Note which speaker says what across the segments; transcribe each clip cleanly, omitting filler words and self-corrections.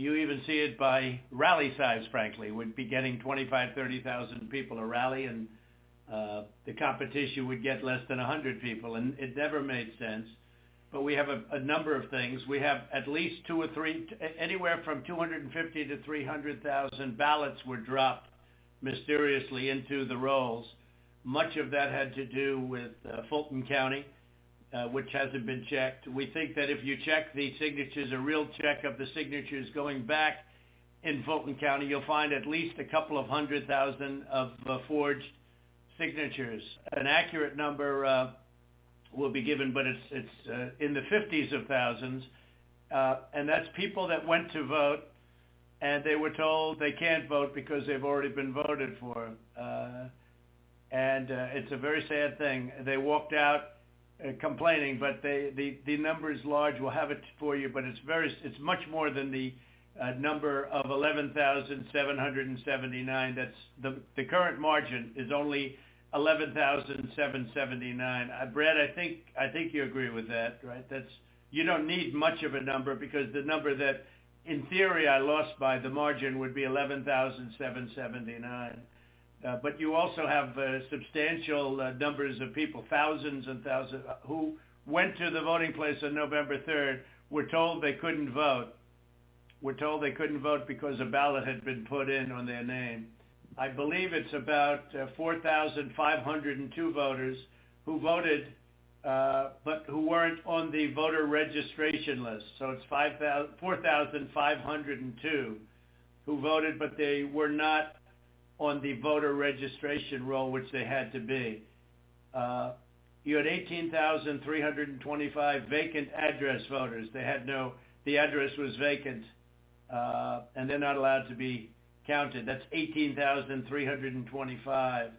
Speaker 1: You even see it by rally size, frankly. We'd be getting 25,000, 30,000 people a rally, and the competition would get less than 100 people, and it never made sense. But we have a number of things. We have at least two or three, anywhere from 250 to 300,000 ballots were dropped mysteriously into the rolls. Much of that had to do with Fulton County, which hasn't been checked. We think that if you check the signatures, a real check of the signatures going back in Fulton County, you'll find at least a couple of 100,000 of forged signatures. An accurate number will be given, but it's in the 50s of thousands, and that's people that went to vote, and they were told they can't vote because they've already been voted for. And it's a very sad thing. They walked out complaining, but the number is large. We'll have it for you, but it's much more than the number of 11,779. That's the current margin is only 11,779. Brad, I think you agree with that, right? You don't need much of a number, because the number that in theory I lost by the margin would be 11,779. But you also have substantial numbers of people, thousands and thousands, who went to the voting place on November 3rd, were told they couldn't vote. Were told they couldn't vote because a ballot had been put in on their name. I believe it's about 4,502 voters who voted, but who weren't on the voter registration list. So it's 4,502 who voted, but they were not on the voter registration roll, which they had to be. You had 18,325 vacant address voters. The address was vacant, and they're not allowed to be counted. That's 18,325.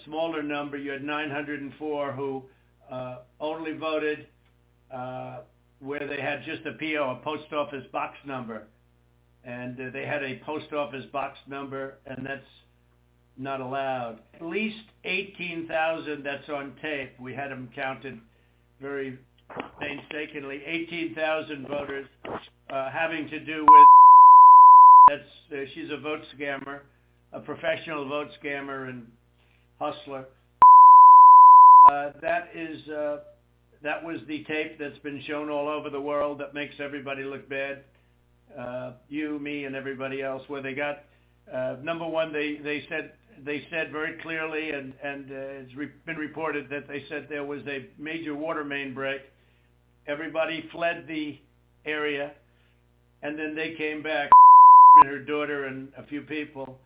Speaker 1: Smaller number, you had 904 who only voted where they had just a PO, a post office box number. And they had a post office box number, and that's not allowed. At least 18,000, that's on tape. We had them counted very painstakingly. 18,000 voters having to do with, she's a vote scammer, a professional vote scammer and hustler. That was the tape that's been shown all over the world that makes everybody look bad. You, me, and everybody else, where they got number one, they said very clearly, and it's been reported that they said there was a major water main break. Everybody fled the area, and then they came back, and her daughter and a few people.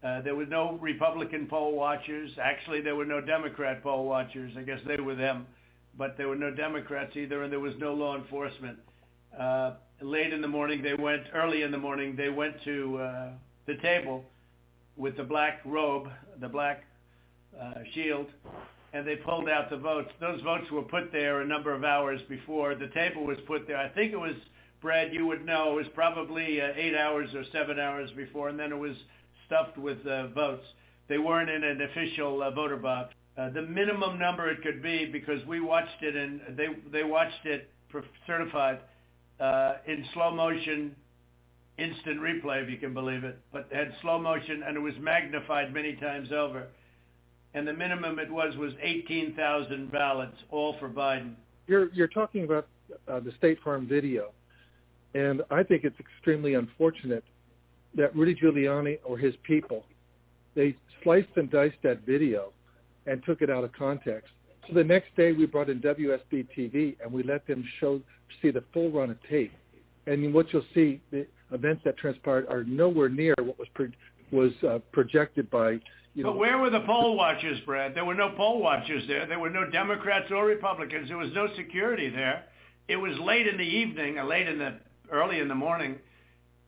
Speaker 1: There were no Republican poll watchers. Actually, there were no Democrat poll watchers. I guess they were them, but there were no Democrats either, and there was no law enforcement. Early in the morning, they went to the table with the black robe, the black shield, and they pulled out the votes. Those votes were put there a number of hours before. The table was put there. I think it was, Brad, you would know, it was probably 8 hours or 7 hours before, and then it was stuffed with votes. They weren't in an official voter box. The minimum number it could be, because we watched it, and they watched it certified, in slow motion, instant replay, if you can believe it, but it had slow motion, and it was magnified many times over. And the minimum it was 18,000 ballots, all for Biden.
Speaker 2: You're talking about the State Farm video, and I think it's extremely unfortunate that Rudy Giuliani or his people, they sliced and diced that video and took it out of context. So the next day we brought in WSB TV and we let them see the full run of tape. And what you'll see, the events that transpired are nowhere near what was projected by,
Speaker 1: But where were the poll watchers, Brad? There were no poll watchers there. There were no Democrats or Republicans. There was no security there. It was late in the evening, or early in the morning,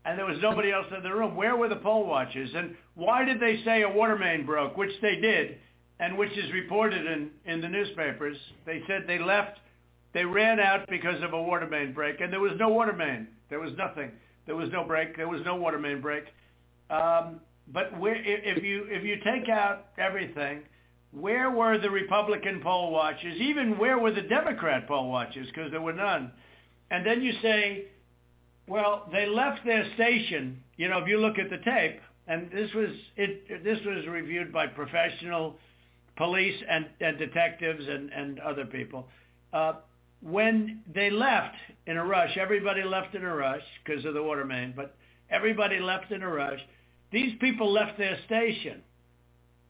Speaker 1: and there was nobody else in the room. Where were the poll watchers? And why did they say a water main broke, which they did, and which is reported in the newspapers? They said they left. They ran out because of a water main break, and there was no water main. There was nothing. There was no break. There was no water main break. But if you take out everything, where were the Republican poll watchers? Even where were the Democrat poll watchers? Because there were none. And then you say Well, they left their station. You know, if you look at the tape, and this was reviewed by professional police and detectives and other people. When they left in a rush, everybody left in a rush because of the water main, but everybody left in a rush. These people left their station.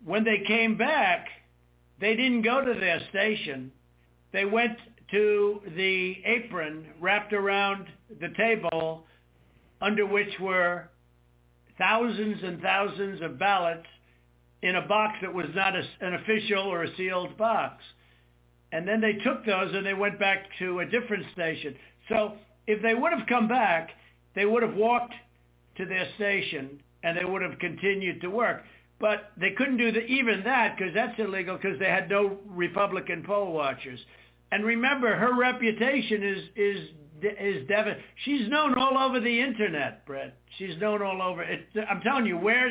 Speaker 1: When they came back, they didn't go to their station. They went to the apron wrapped around the table under which were thousands and thousands of ballots in a box that was not an official or a sealed box. And then they took those and they went back to a different station. So if they would have come back, they would have walked to their station and they would have continued to work. But they couldn't do even that because that's illegal because they had no Republican poll watchers. And remember, her reputation is devastating. She's known all over the internet, Brett. She's known all over. I'm telling you, where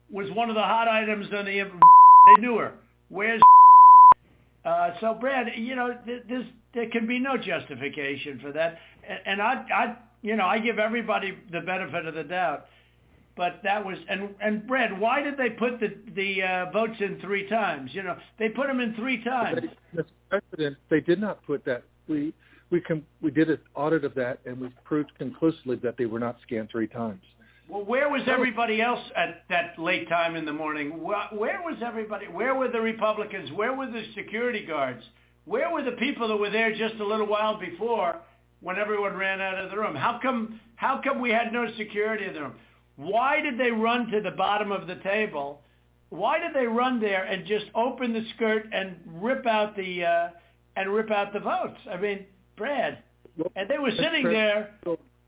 Speaker 1: was one of the hot items on the. They knew her. Where's so, Brad? You know, there can be no justification for that. And I give everybody the benefit of the doubt. But that was, and Brad, why did they put the votes in 3 times? You know, they put them in 3 times.
Speaker 2: Mr. President, they did not put that. We did an audit of that, and we proved conclusively that they were not scanned 3 times.
Speaker 1: Well, where was everybody else at that late time in the morning? Where was everybody? Where were the Republicans? Where were the security guards? Where were the people that were there just a little while before when everyone ran out of the room? How come we had no security in the room? Why did they run to the bottom of the table? Why did they run there and just open the skirt and rip out the votes? I mean, Brad, and they were sitting there,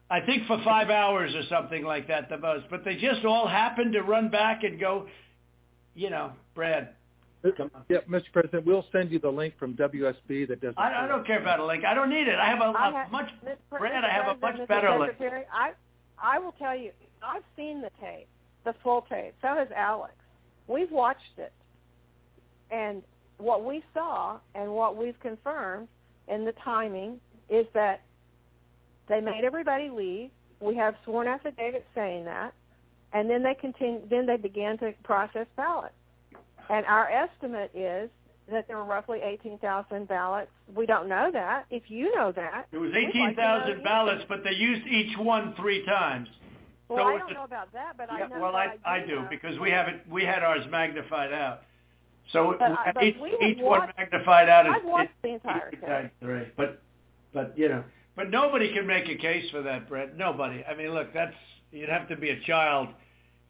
Speaker 1: I think for 5 hours or something like that, the votes. But they just all happened to run back and go, you know, Brad. Come on.
Speaker 2: Yeah, Mr. President, we'll send you the link from WSB that does.
Speaker 1: I don't care about a link. I don't need it. I have a much better link.
Speaker 3: I will tell you, I've seen the tape, the full tape. So has Alex. We've watched it. And what we saw and what we've confirmed in the timing is that they made everybody leave. We have sworn affidavits saying that. And then they began to process ballots. And our estimate is that there were roughly 18,000 ballots. We don't know that. If you know that.
Speaker 1: It was 18,000 ballots, but they used each one 3 times.
Speaker 3: Well, I don't know about that, but I know.
Speaker 1: Well, I do because we had ours magnified out. So each one magnified out is.
Speaker 3: I've watched the entire thing.
Speaker 1: But you know, but nobody can make a case for that, Brett. Nobody. I mean, look, you'd have to be a child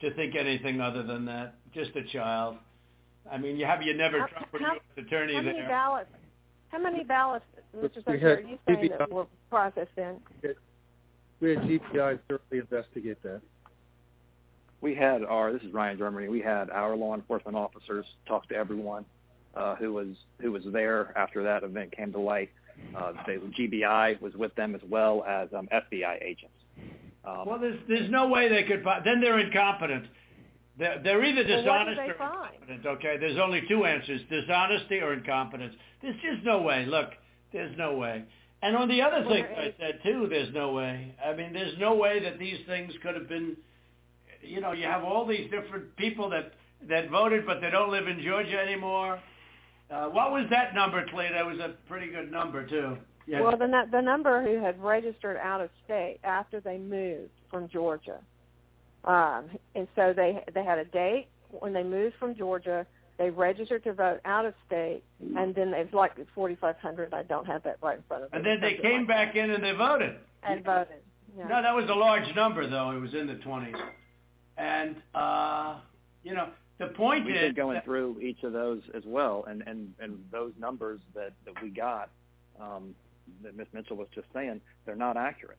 Speaker 1: to think anything other than that. Just a child. I mean, you have your never Trump U.S. attorney there.
Speaker 3: How many ballots, Mr. Secretary, are you saying that were processed in?
Speaker 2: We had GPI thoroughly investigate that.
Speaker 4: This is Ryan Germany. We had our law enforcement officers talk to everyone who was there after that event came to light. The GBI was with them as well as FBI agents.
Speaker 1: Well, there's no way they could. Then they're incompetent. They're either dishonest or incompetent. Okay, there's only 2 answers: dishonesty or incompetence. There's just no way. Look, there's no way. And on the other thing I said too, there's no way. I mean, there's no way that these things could have been. You know, you have all these different people that voted, but they don't live in Georgia anymore. What was that number, Clea? That was a pretty good number too. Yeah.
Speaker 3: Well, the number who had registered out of state after they moved from Georgia, and so they had a date when they moved from Georgia. They registered to vote out of state, and then it's like 4,500. I don't have that right in front of me.
Speaker 1: And then they came back in and they voted.
Speaker 3: And voted. Yeah.
Speaker 1: No, that was a large number, though. It was in the 20s. And, you know, the point
Speaker 4: We've
Speaker 1: is...
Speaker 4: been going through each of those as well, and those numbers that we got, that Ms. Mitchell was just saying, they're not accurate.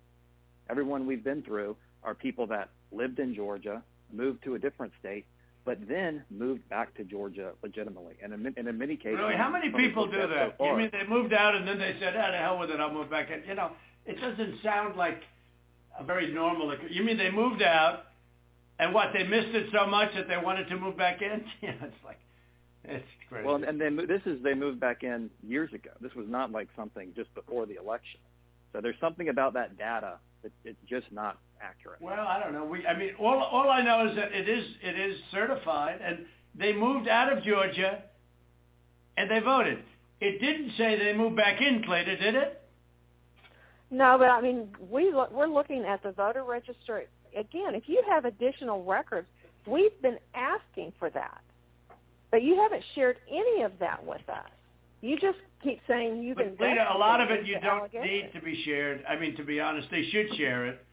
Speaker 4: Everyone we've been through are people that lived in Georgia, moved to a different state, but then moved back to Georgia legitimately. And in many cases...
Speaker 1: Really? How many people do that? You mean they moved out and then they said, the hell with it, I'll move back in? You know, it doesn't sound like a very normal... You mean they moved out, and what, they missed it so much that they wanted to move back in? Yeah, it's crazy.
Speaker 4: Well, and they moved back in years ago. This was not like something just before the election. So there's something about that data that it's just not accurate.
Speaker 1: Well, I don't know. All I know is that it is certified, and they moved out of Georgia, and they voted. It didn't say they moved back in, Clayton, did it?
Speaker 3: No, but I mean, we're looking at the voter registry. Again, if you have additional records, we've been asking for that. But you haven't shared any of that with us. You just keep saying you've
Speaker 1: But
Speaker 3: investigated.
Speaker 1: a lot of it you don't need to be shared. I mean, to be honest, they should share it.